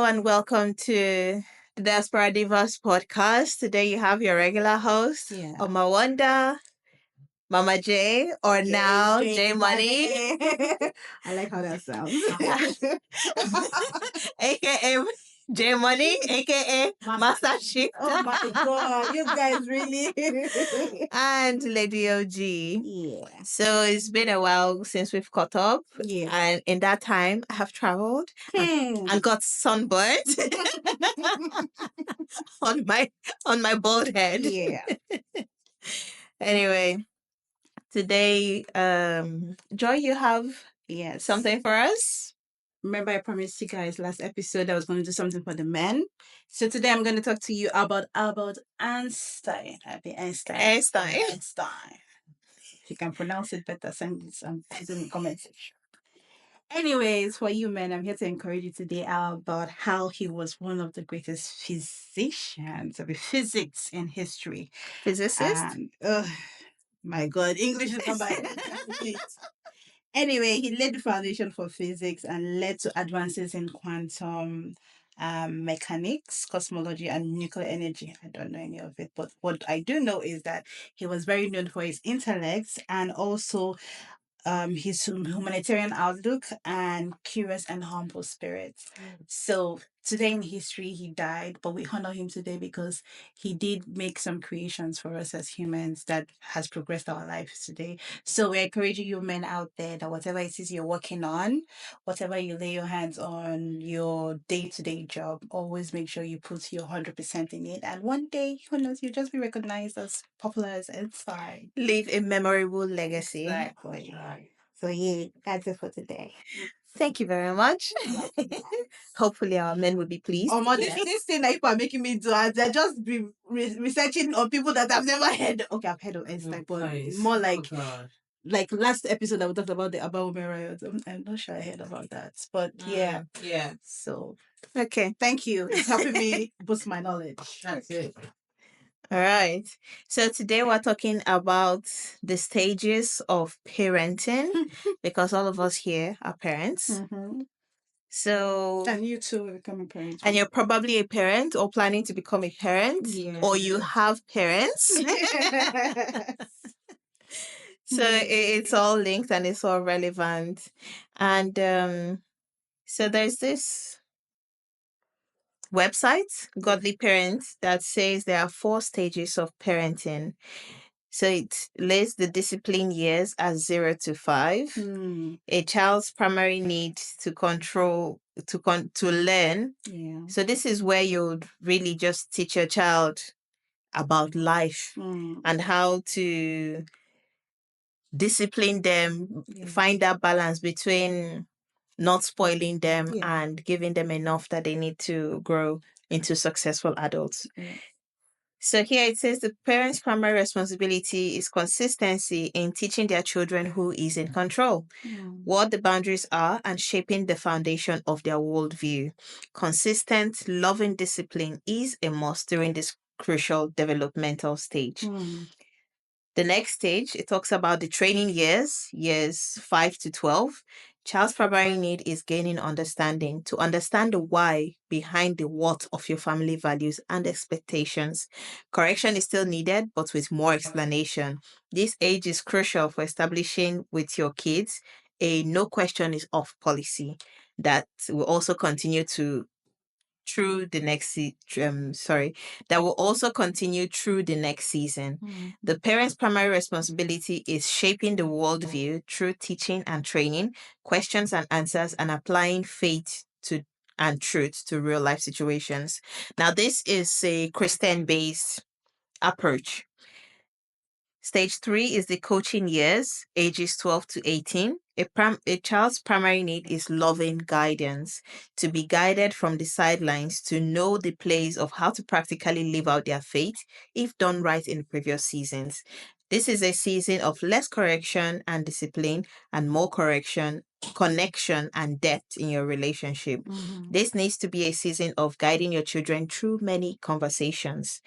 and welcome to the Diaspora Divas podcast. Today you have your regular host, Oma Wanda, Mama J, or now J Money. I like how that sounds. AKA J Money, AKA Master Shift. Oh my God, you guys really. And Lady OG. Yeah. So it's been a while since we've caught up. Yeah. And in that time, I have traveled and got sunburned on my bald head. Yeah. Anyway, today, Joy, you have Yes. something for us? Remember, I promised you guys last episode I was going to do something for the men. So today I'm going to talk to you about Einstein. Einstein. If you can pronounce it better, send it in the comment section. Anyways, for you men, I'm here to encourage you today about how he was one of the greatest physicians of physics in history. Physicist? And, my God, English is not my Anyway, he laid the foundation for physics and led to advances in quantum mechanics, cosmology, and nuclear energy. I don't know any of it, but what I do know is that he was very known for his intellect and also his humanitarian outlook and curious and humble spirit. So today in history he died, but we honor him today because he did make some creations for us as humans that has progressed our lives today. So we're encouraging you men out there that whatever it is you're working on, whatever you lay your hands on, your day-to-day job, always make sure you put your 100% in it. And one day, who knows, you'll just be recognized as popular as Einstein. Leave a memorable legacy. Exactly. So yeah, that's it for today. Thank you very much. Hopefully our men will be pleased. This thing that people are making me do, they're just be researching on people that I've never heard. Okay, I've heard of Einstein, but more like last episode that we talked about the Abaume riots. I'm not sure I heard about that, but yeah. So Okay. thank you. It's helping me boost my knowledge. That's it. All right. So today we're talking about the stages of parenting because all of us here are parents. Mm-hmm. So And you too will become a parent. and you're probably a parent or planning to become a parent, or you have parents. So it's all linked and it's all relevant. And so there's this website, Godly Parents, that says there are 4 stages of parenting. So it lists the discipline years as 0 to 5. A child's primary need to control, to learn. Yeah. So this is where you'd really just teach your child about life and how to discipline them, find that balance between not spoiling them and giving them enough that they need to grow into successful adults. So here it says the parents' primary responsibility is consistency in teaching their children who is in control, what the boundaries are, and shaping the foundation of their worldview. Consistent, loving discipline is a must during this crucial developmental stage. The next stage, it talks about the training years 5 to 12. Child's primary need is gaining understanding, to understand the why behind the what of your family values and expectations. Correction is still needed, but with more explanation. This age is crucial for establishing with your kids a no question is off policy that will also continue to through the next that will also continue through the next season. The parents' primary responsibility is shaping the worldview through teaching and training, questions and answers, and applying faith to and truth to real life situations. Now, this is a Christian-based approach. Stage 3 is the coaching years, ages 12 to 18. A child's primary need is loving guidance, to be guided from the sidelines, to know the place of how to practically live out their faith if done right in previous seasons. This is a season of less correction and discipline and more correction, connection, and depth in your relationship. This needs to be a season of guiding your children through many conversations.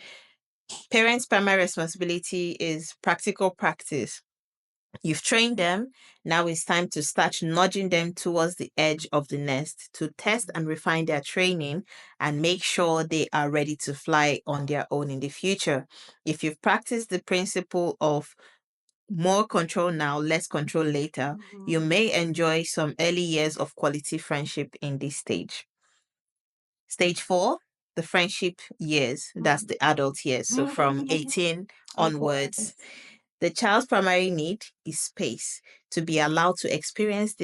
Parents' primary responsibility is practical practice. You've trained them. Now it's time to start nudging them towards the edge of the nest to test and refine their training and make sure they are ready to fly on their own in the future. If you've practiced the principle of more control now, less control later, you may enjoy some early years of quality friendship in this stage. Stage 4, the friendship years, that's the adult years. So from 18 onwards. The child's primary need is space to be allowed to experience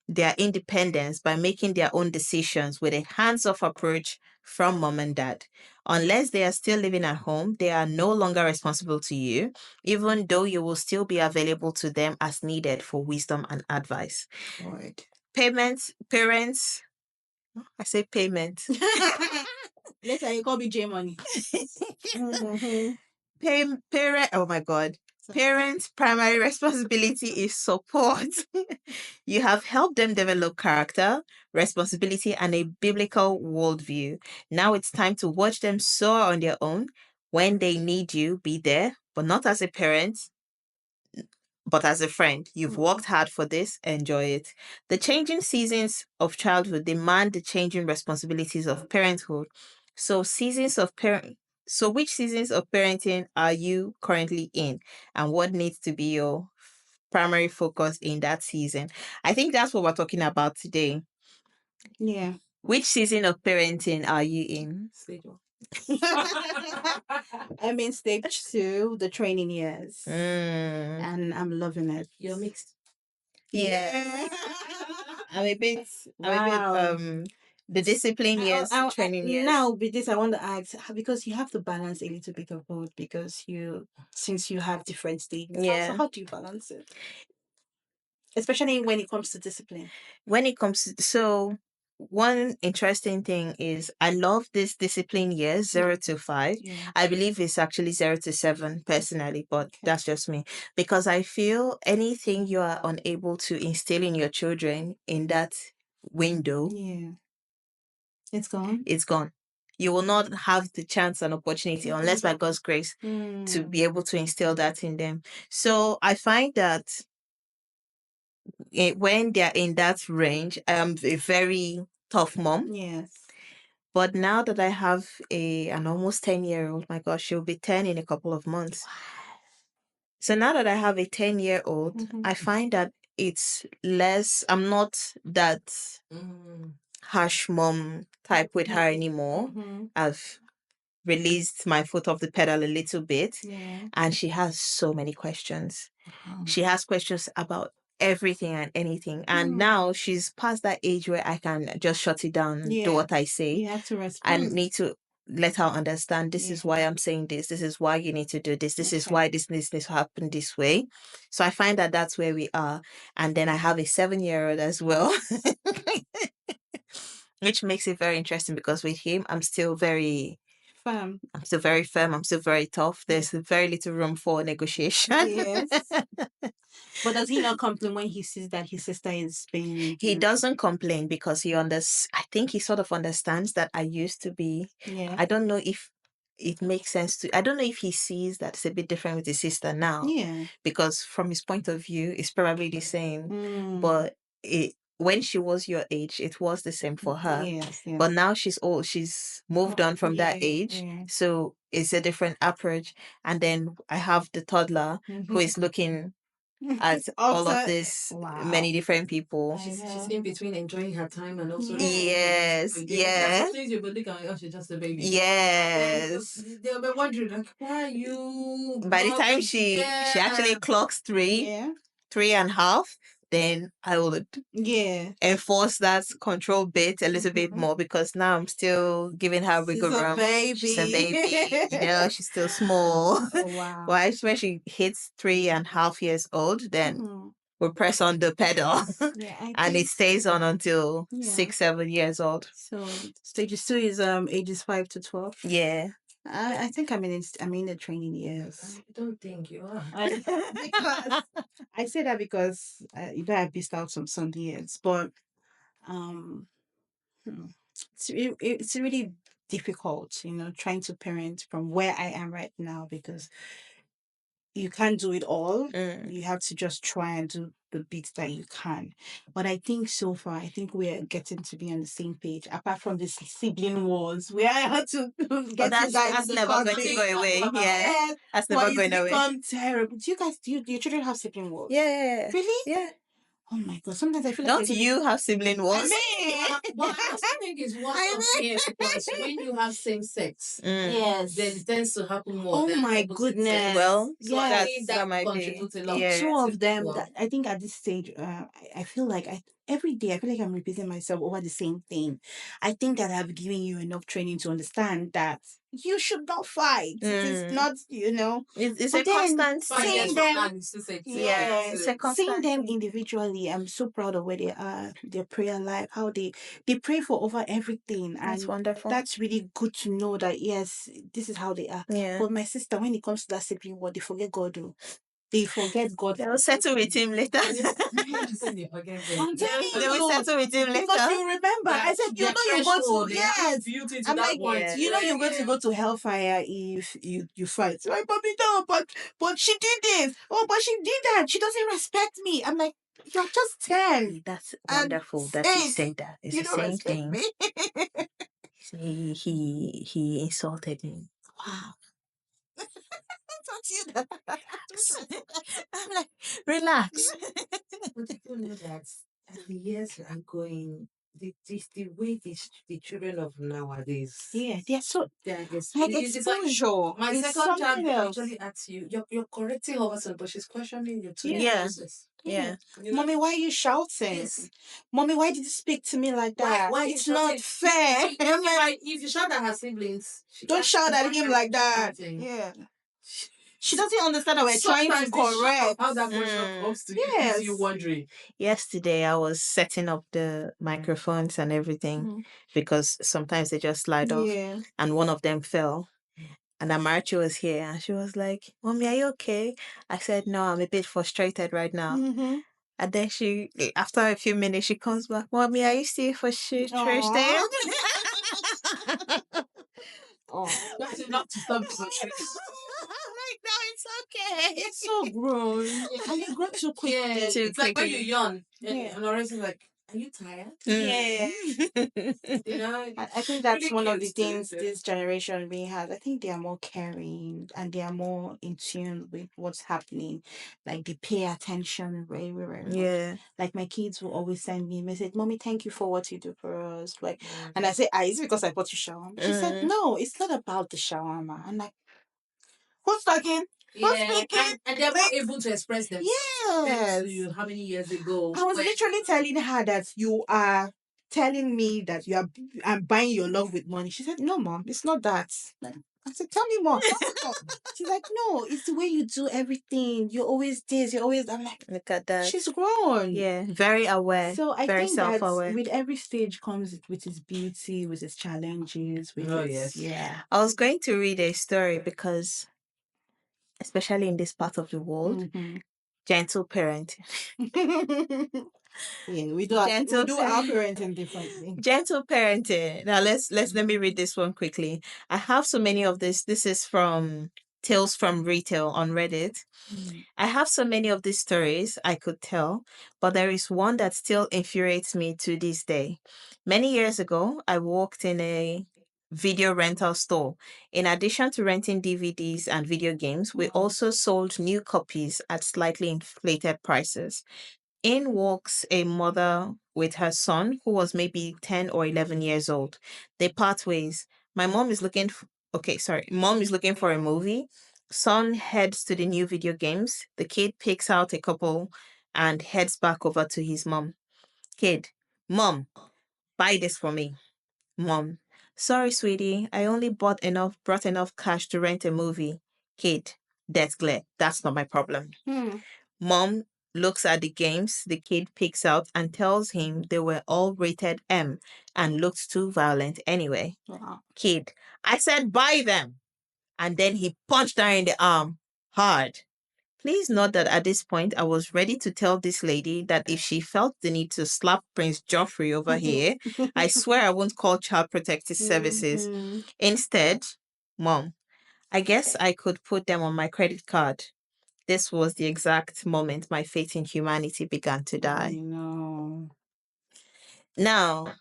their independence by making their own decisions with a hands off approach from mom and dad. Unless they are still living at home, they are no longer responsible to you, even though you will still be available to them as needed for wisdom and advice. Right. Parents, I say payment. Later, you call me J Money. Parent, oh my God. Parents' primary responsibility is support. You have helped them develop character, responsibility, and a biblical worldview. Now it's time to watch them soar on their own. When they need you, be there, but not as a parent, but as a friend. You've worked hard for this, enjoy it. The changing seasons of childhood demand the changing responsibilities of parenthood. So which seasons of parenting are you currently in and what needs to be your primary focus in that season? I think that's what we're talking about today. Yeah. Which season of parenting are you in? Stage 1. I'm in stage 2, the training years. And I'm loving it. You're mixed. Yeah. I'm a bit Wow. the discipline years, training years. Now with this I want to ask because you have to balance a little bit of both because since you have different stages. Yeah. So how do you balance it? Especially when it comes to discipline. When it comes to, so one interesting thing is I love this discipline years 0 to 5. Yeah. I believe it's actually 0 to 7 personally, but that's just me because I feel anything you are unable to instill in your children in that window, Yeah. It's gone. it's gone. You will not have the chance and opportunity unless by God's grace to be able to instill that in them. So I find that when they're in that range, I am a very tough mom. Yes. But now that I have an almost 10-year-old, my gosh, she'll be 10 in a couple of months. So now that I have a 10-year-old, I find that it's less, I'm not that harsh mom type with her anymore. I've released my foot off the pedal a little bit. Yeah. And she has so many questions. She has questions about everything and anything. And now she's past that age where I can just shut it down and do what I say. You have to I respond. need to let her understand this is why I'm saying this. This is why you need to do this. This is why this happened this way. So I find that that's where we are. And then I have a 7-year-old as well. Which makes it very interesting because with him, I'm still very firm. I'm still very firm. I'm still very tough. There's very little room for negotiation. Yes. But does he not complain when he sees that his sister is being? He doesn't complain because I think he sort of understands that I used to be. Yeah. I don't know if it makes sense to. I don't know if he sees that it's a bit different with his sister now. Yeah. Because from his point of view, it's probably the same. But when she was your age, it was the same for her. Yes. Yes. But now she's old. She's moved on from that age. Yeah. So it's a different approach. And then I have the toddler who is looking at all of this many different people. She's in between enjoying her time and also Yes, yes. Things you would think, oh, she's just a baby. Yes. They'll be wondering, like, why are you? By the time she actually clocks 3.5, then I would enforce that control bit a little bit more because now I'm still giving her wiggle room. She's a baby. She's still small. Oh, wow. Well, when she hits 3.5 years old, then we'll press on the pedal. And it stays on until 6-7 years old. So stage 2 is ages 5 to 12. Yeah. I think I'm in the training years. I don't think you are. Because I say that because I missed out on some years, but it's really difficult, trying to parent from where I am right now because you can't do it all. Mm. You have to just try and do the bits that you can. But I think so far, I think we're getting to be on the same page. Apart from this sibling wars, where I had to get you guys that's to never come going to go away. Yeah, Yes, that's but never it's going away. become terrible. Do you guys, your children have sibling wars? Yeah, Really? yeah. Oh my God. Sometimes I feel like Don't you have sibling wars? What I think is what I of here because when you have same sex, Mm. Yes. then it tends to happen more. Oh than my opposite sex. goodness. Well, So I yes. think that that might be. contributes a lot. Yeah. Two of them Well, that I think at this stage, I feel like every day I feel like I'm repeating myself over the same thing. I think that I've given you enough training to understand that you should not fight. It is Mm. not, It's But a then constant five seeing years thing. from them, now, you still say yes, It's a seeing constant them thing. individually, I'm so proud of where they are, their prayer life, how they pray for over everything, That's and wonderful. that's really good to know that yes, this is how they are. Yeah. But my sister, when it comes to that sibling war, they forget God. Oh. They forget God. They'll settle with him later. I'm telling They will you. settle with him later. Because you remember, I said, you their know, you go threshold, to, they have yes. built into I'm that like, point. Yeah. you know, you're going to go to hellfire if you fight. Like, Bobby, no, but she did this. Oh, but she did that. She doesn't respect me. I'm like, you're just 10. That's And wonderful that you eight. say that. It's You the don't same respect thing. me. Say he insulted me. Wow. That's you that. I'm like, relax. But you know that as the years are going, the way the children of nowadays, Yeah, they're so they're like it's like exposure. my It's second child something else. actually asks you, you're correcting her person, but she's questioning your thought Yeah. process. Yeah. You know? Mommy, why are you shouting? Yes. Mommy, why did you speak to me like that? Why It's you not shouting? fair. I'm like, If you shout at her siblings, she don't can't shout at him like that. shouting. Yeah. She doesn't understand that we're trying to Sometimes the shock of correct. how that question comes to you Yes. keeps you wondering. Yesterday I was setting up the microphones and everything because sometimes they just slide off, Yeah. and one of them fell. And Amarachi was here and she was like, Mommy, are you okay? I said, no, I'm a bit frustrated right now. Mm-hmm. And then after a few minutes, she comes back, Mommy, are you still frustrated? Oh. That's enough to stop the I'm like, no, it's okay. It's so grown. And you grow too quickly. Yeah, Too it's like when quickly. you're young Yeah. and always like, are you tired? Yeah. You know, I think that's really one of the cute too, things so. this generation really has. I think they are more caring and they are more in tune with what's happening. Like they pay attention very, very much. Yeah. Like my kids will always send me a message, Mommy, thank you for what you do for us. Like, and I say, it's because I bought you shawarma. She said, no, it's not about the shawarma. I'm like, who's talking? Who's speaking? And they're more able to express themselves. Yes. To you how many years ago? I was literally telling her that you are telling me that I'm buying your love with money. She said, no, Mom, it's not that. Like, I said, tell me more. Tell me more. She's like, no, it's the way you do everything. You're always this, you're always. I'm like, Look at that. she's grown. Yeah, very aware. So I very think that self-aware. with every stage comes with its beauty, with its challenges, with its, yes. yeah. I was going to read a story because, especially in this part of the world, gentle parenting. Yeah, we do our parenting differently. Gentle parenting. Now let me read this one quickly. I have so many of this. This is from Tales from Retail on Reddit. I have so many of these stories I could tell, but there is one that still infuriates me to this day. Many years ago, I walked in a video rental store. In addition to renting DVDs and video games, we also sold new copies at slightly inflated prices. In walks a mother with her son, who was maybe 10 or 11 years old. They part ways. Mom is looking for a movie. Son heads to the new video games. The kid picks out a couple and heads back over to his mom. Kid, Mom, buy this for me. Mom, sorry, sweetie. I only brought enough cash to rent a movie. Kid, death glare. That's not my problem. Mom looks at the games the kid picks out and tells him they were all rated M and looked too violent anyway. Wow. Kid, I said buy them. And then he punched her in the arm hard. Please note that at this point, I was ready to tell this lady that if she felt the need to slap Prince Joffrey over here, I swear I won't call Child Protective Services. Instead, Mom, I guess I could put them on my credit card. this was the exact moment my faith in humanity began to die. No. Now,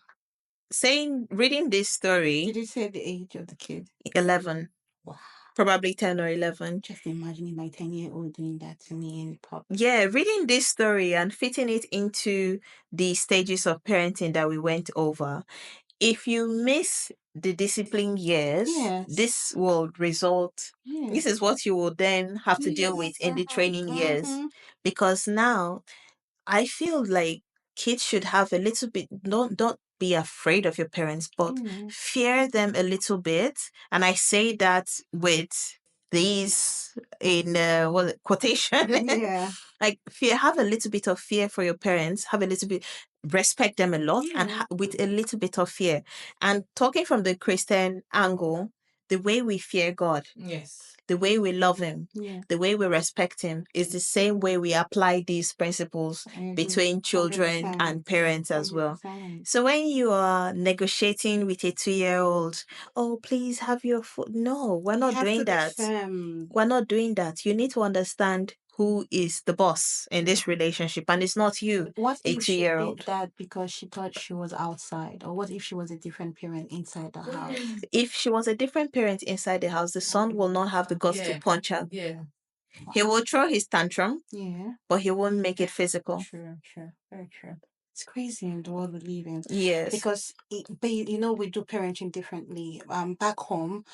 reading this story, Did you say the age of the kid? 11. Wow. Probably 10 or 11. Just imagining my 10-year-old doing that to me in pub. Yeah, reading this story and fitting it into the stages of parenting that we went over. If you miss the discipline years, Yes. this will result. Yes. This is what you will then have to deal with in the training years. Because now I feel like kids should have a little bit, don't be afraid of your parents, but fear them a little bit. And I say that with these in quotation. Yeah. Like have a little bit of fear for your parents, have a little bit, respect them a lot, and with a little bit of fear. And talking from the Christian angle, the way we fear God, Yes. the way we love him, the way we respect him is the same way we apply these principles between children 100%. and parents as well. 100%. So when you are negotiating with a 2-year-old, oh, please have your food. No, we're not doing that. We're not doing that. You need to understand who is the boss in this relationship, and it's not you, What a if she 2-year-old. did that because she thought she was outside? Or what if she was a different parent inside the house? If she was a different parent inside the house, the son will not have the guts to punch her. Yeah. He will throw his tantrum, Yeah. but he won't make it physical. True. Very true. It's crazy in the world we live in. Yes. Because, you know, we do parenting differently. Back home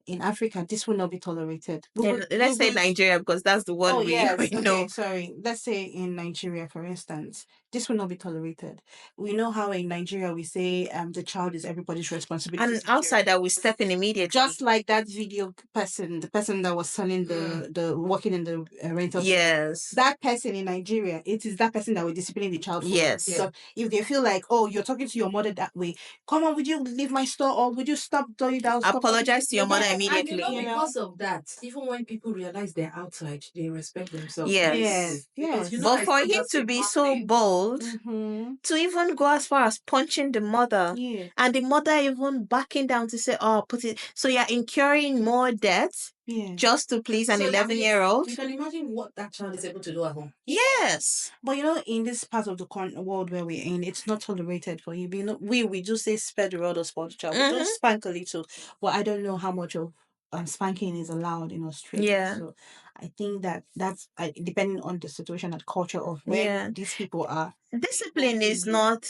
in Africa, this will not be tolerated. Let's say Nigeria, because that's the one we know. Okay, sorry. Let's say in Nigeria, for instance, this will not be tolerated. We know how in Nigeria we say the child is everybody's responsibility. And outside that, we step in immediately. Just like that video person, the person that was selling the working in the rental. Yes. That person in Nigeria, it is that person that will discipline the child for. Yes. So if they feel like, oh, you're talking to your mother that way, come on, would you leave my store or would you stop doing that? Apologize to your mother immediately. And because of that, even when people realize they're outside, they respect themselves. Yes. Yes. But for him to be so bold, to even go as far as punching the mother, and the mother even backing down to say, oh, put it. So you're incurring more debt just to please an 11-year-old. You can imagine what that child is able to do at home. Yes. But you know, in this part of the world where we're in, it's not tolerated for you. You know, we do say spare the rod or spoil the child. We do spank a little. But I don't know how much of spanking is allowed in Australia. Yeah. So I think that's depending on the situation and culture of where these people are. Discipline is not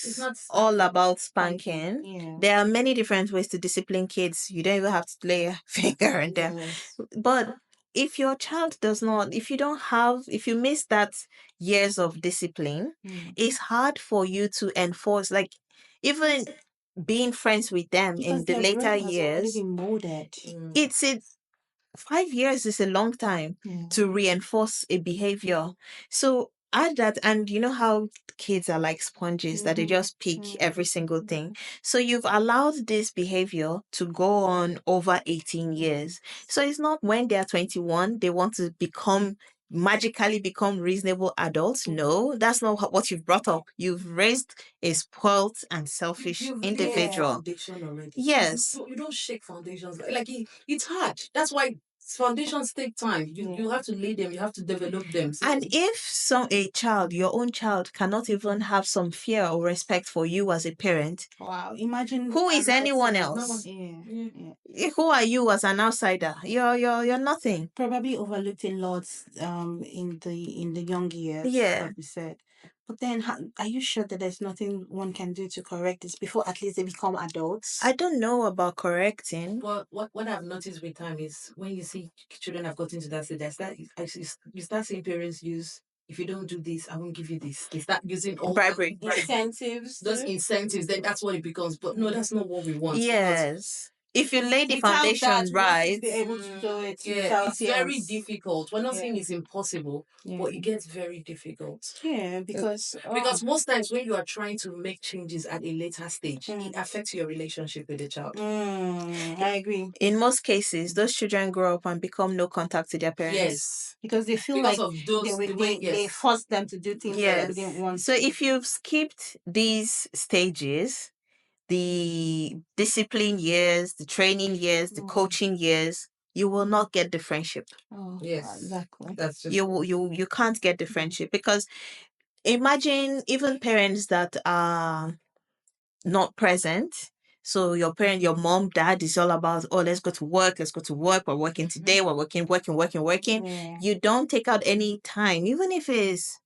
all about spanking. Yeah. There are many different ways to discipline kids. You don't even have to lay a finger on them. Yes. But if your child does not, if you miss that years of discipline, it's hard for you to enforce, like, even being friends with them Because in the their later brain has already years. been molded. It's 5 years is a long time to reinforce a behavior. So add that, and you know how kids are like sponges that they just pick every single thing. So you've allowed this behavior to go on over 18 years. So it's not when they are 21 they want to magically become reasonable adults. No, that's not what you've brought up. You've raised a spoiled and selfish individual. Foundation already. Yes. You don't shake foundations it's hard. That's why foundations take time. You have to lay them. You have to develop them. And if your own child, cannot even have some fear or respect for you as a parent, wow! Imagine who is anyone else? Who are you as an outsider? You're nothing. Probably overlooked a lot in the young years. Yeah. Like we said. But then, are you sure that there's nothing one can do to correct this before at least they become adults? I don't know about correcting. But what I've noticed with time is when you see children have gotten to that stage, you start seeing parents use, if you don't do this, I won't give you this. They start using all bribery incentives. Those incentives, then that's what it becomes. But no, that's not what we want. Yes. If you lay the foundation right, be able to do it. It's very difficult. We're not saying it's impossible, but it gets very difficult. Yeah, because most times when you are trying to make changes at a later stage, it affects your relationship with the child. I agree. In most cases, those children grow up and become no contact to their parents. Yes. Because they feel because like of those, they force them to do things that they didn't want. So if you've skipped these stages, the discipline years, the training years, the coaching years, you will not get the friendship. Oh, Yes. exactly. That's just You can't get the friendship, because imagine even parents that are not present. So your parent, your mom, dad is all about, oh, let's go to work, we're working today, we're working. Yeah. You don't take out any time, even if it's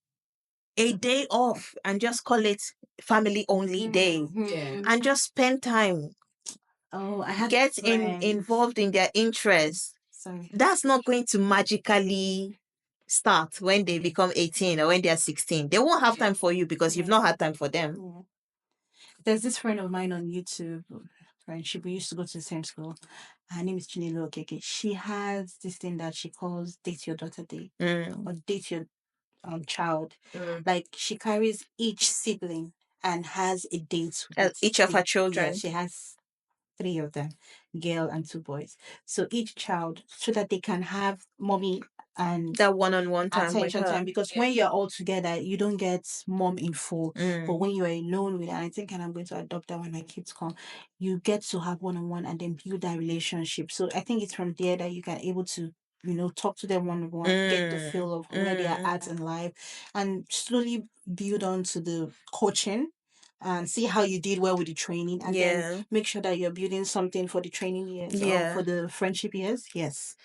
a day off, and just call it family only day, Yeah. and just spend time, Oh, I had get friends. involved in their interests. Sorry. That's not going to magically start when they become 18 or when they are 16. They won't have time for you because you've not had time for them. Yeah. There's this friend of mine on YouTube, friendship. We used to go to the same school. Her name is Chinelo Okeke. She has this thing that she calls Date Your Daughter Day or Date Your child. Like she carries each sibling and has a date with Each of her children. Yeah, she has 3 of them, girl and 2 boys. So each child, so that they can have mommy and That one-on-one time with attention her. time, because when you're all together you don't get mom in full. But when you're alone with her, I think, and I'm going to adopt that when my kids come, you get to have one-on-one and then build that relationship. So I think it's from there that you can able to talk to them one-on-one, get the feel of where they are at in life, and slowly build on to the coaching and see how you did well with the training, and then make sure that you're building something for the training years or for the friendship years. Yes.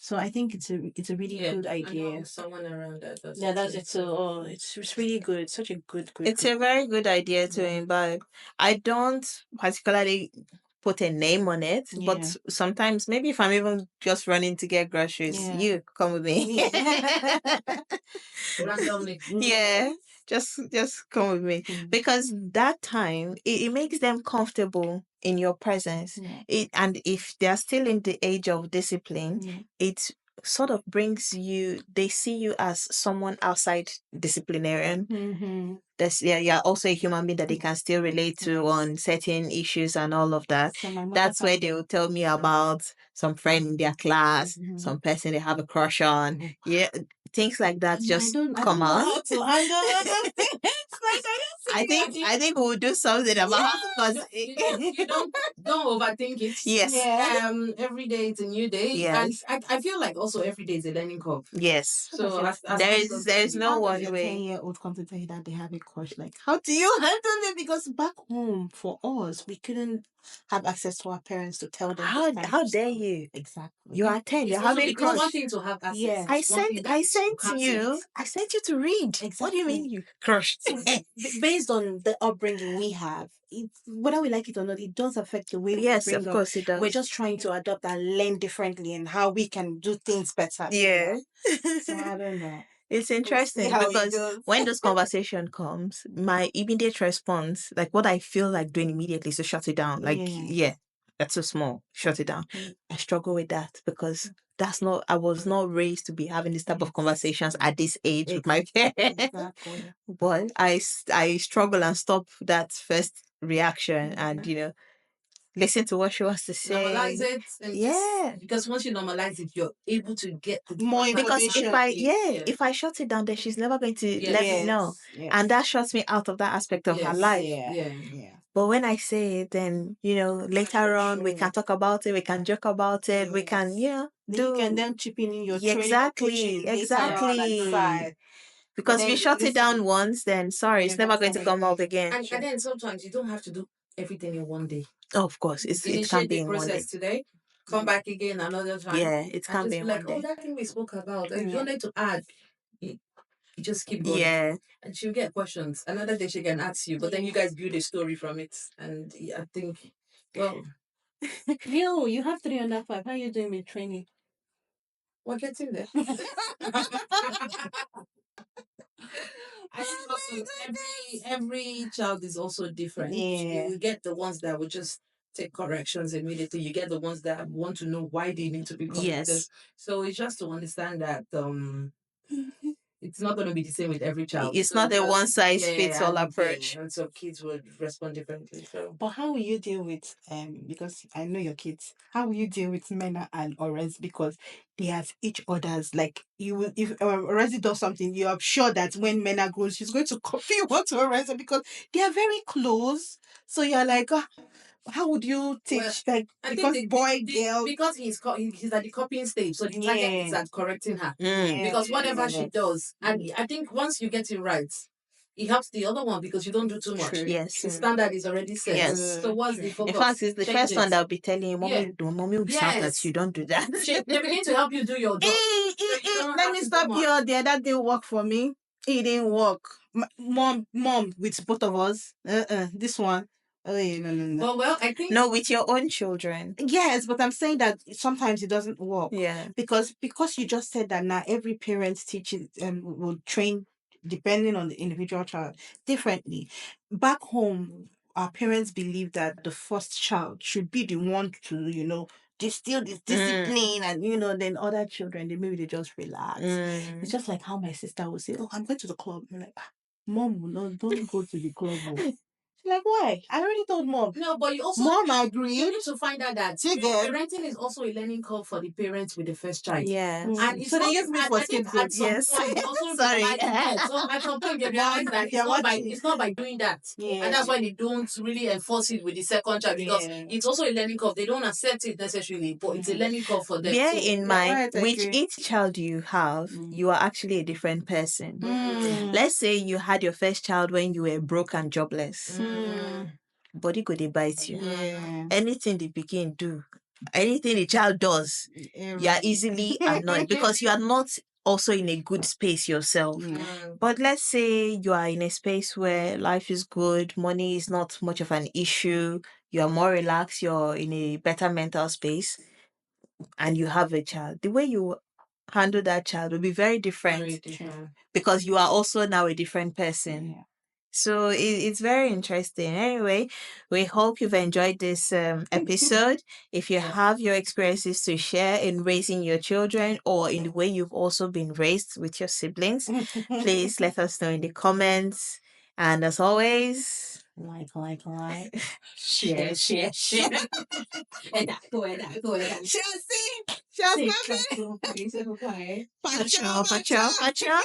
So I think it's a really good idea. Someone around that does Yeah, that's it. So it's really good. It's such a good. It's a very good idea to imbibe. I don't particularly put a name on it, but sometimes maybe if I'm even just running to get groceries, you come with me. randomly. Yeah, just come with me, because that time it makes them comfortable in your presence. And if they're still in the age of discipline, it sort of brings you, they see you as someone outside disciplinarian. You're also a human being that they can still relate to on certain issues and all of that. So That's where they will tell me about some friend in their class, some person they have a crush on. Yeah, things like that just come out. I think we'll do something about it, because you don't overthink it. Yes. Every day it's a new day. Yes. And I feel like also every day is a learning curve. Yes. So there's no one Your way. 10-year-old come to tell you that they have a crush. Like, how do you handle it? Because back home for us, we couldn't have access to our parents to tell them. How dare you? Exactly. You are 10. You're having It's one crush. thing to have access. Yeah. I sent you to read. Exactly. What do you mean you crushed? Based on the upbringing we have, whether we like it or not, it does affect the way we Yes, bring of up. course it does. We're just trying to adopt and learn differently and how we can do things better. Yeah. So I don't know. It's interesting how it because goes. when this conversation comes, my immediate response, like what I feel like doing immediately, is to shut it down. Like, yeah, that's so small. Shut it down. I struggle with that because I was not raised to be having this type of conversations at this age with my parents. Exactly. But I struggle and stop that first reaction and listen to what she wants to say. Normalize it. And because once you normalize it, you're able to get more because information. if I shut it down, then she's never going to let me know. Yes. And that shuts me out of that aspect of her life. Yeah. But when I say it, then later on we can talk about it, we can joke about it, we can You can then chip in your training exactly. Because if you shut it down once, then sorry, it's never going to come up again. And then sometimes you don't have to do everything in one day. Oh, of course, it can be in one day. Today, come back again another time. Yeah, it can be in one day. Oh, that thing we spoke about, and you wanted to add. You just keep going. Yeah. And she'll get questions. Another day she can ask you, but then you guys build a story from it. And I think, well, you have 3 under 5. How are you doing with training? we're getting there. I think also every child is also different. You get the ones that will just take corrections immediately. You get the ones that want to know why they need to be corrected. Yes. So it's just to understand that it's not going to be the same with every child. It's not a one size fits all approach. And so kids would respond differently. So, but how will you deal with because I know your kids, how will you deal with Mena and Ores, because they have each other's, like, you will, if Orezi does something, you are sure that when Mena goes, she's going to copy what Orezi, because they are very close. So you're like, how would you teach I because think boy girl because he's at the copying stage, so the target is at correcting her. Because whatever she does, and I think once you get it right, it helps the other one because you don't do too much. True. Yes. The standard is already set. Yes. So what's the focus? In fact, it's the Change first it. one that will be telling you, mommy, Yeah. mommy will shout at you. Don't do that. They begin to help you do your job. Let me stop you. The other didn't work for me. It didn't work. Mom, with both of us. This one. Oh, yeah, no. Well, I think No, with your own children. Yes, but I'm saying that sometimes it doesn't work. Yeah. Because you just said that now every parent teaches will train depending on the individual child differently. Back home, our parents believe that the first child should be the one to, distill this discipline and then other children they just relax. It's just like how my sister would say, "Oh, I'm going to the club." I'm like, "Mom, no, don't go to the club." She's like, "Why? I already told mom." No, but you also Mom agreed. You need to find out that parenting is also a learning curve for the parents with the first child. Yes. And it's So they not, use me for I think scapegoat. at some Yes. point they also Sorry. realize so at some point they realize that it's not by doing that. Yeah. And that's why they don't really enforce it with the second child because it's also a learning curve. They don't accept it necessarily, but it's a learning curve for them. Bear So, in mind, with each child you have, you are actually a different person. Let's say you had your first child when you were broke and jobless. Body go dey bite you. Yeah. Anything the pikin do, anything the child does, you are easily annoyed because you are not also in a good space yourself. But let's say you are in a space where life is good, money is not much of an issue, you are more relaxed, you're in a better mental space, and you have a child. The way you handle that child will be very different, because you are also now a different person. Yeah. So it's very interesting. Anyway, we hope you've enjoyed this episode. If you have your experiences to share in raising your children or in the way you've also been raised with your siblings, please let us know in the comments. And as always, Like. share. Go ahead. Pacho.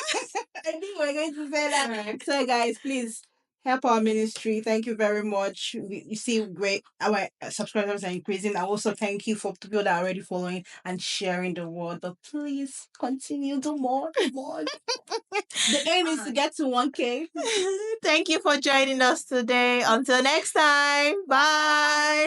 I think we're going to say that. So, guys, please help our ministry. Thank you very much. You see, great. Our subscribers are increasing. I also thank you for people that are already following and sharing the word. But please continue, do more. The aim is to get to 1K. Thank you for joining us today. Until next time. Bye.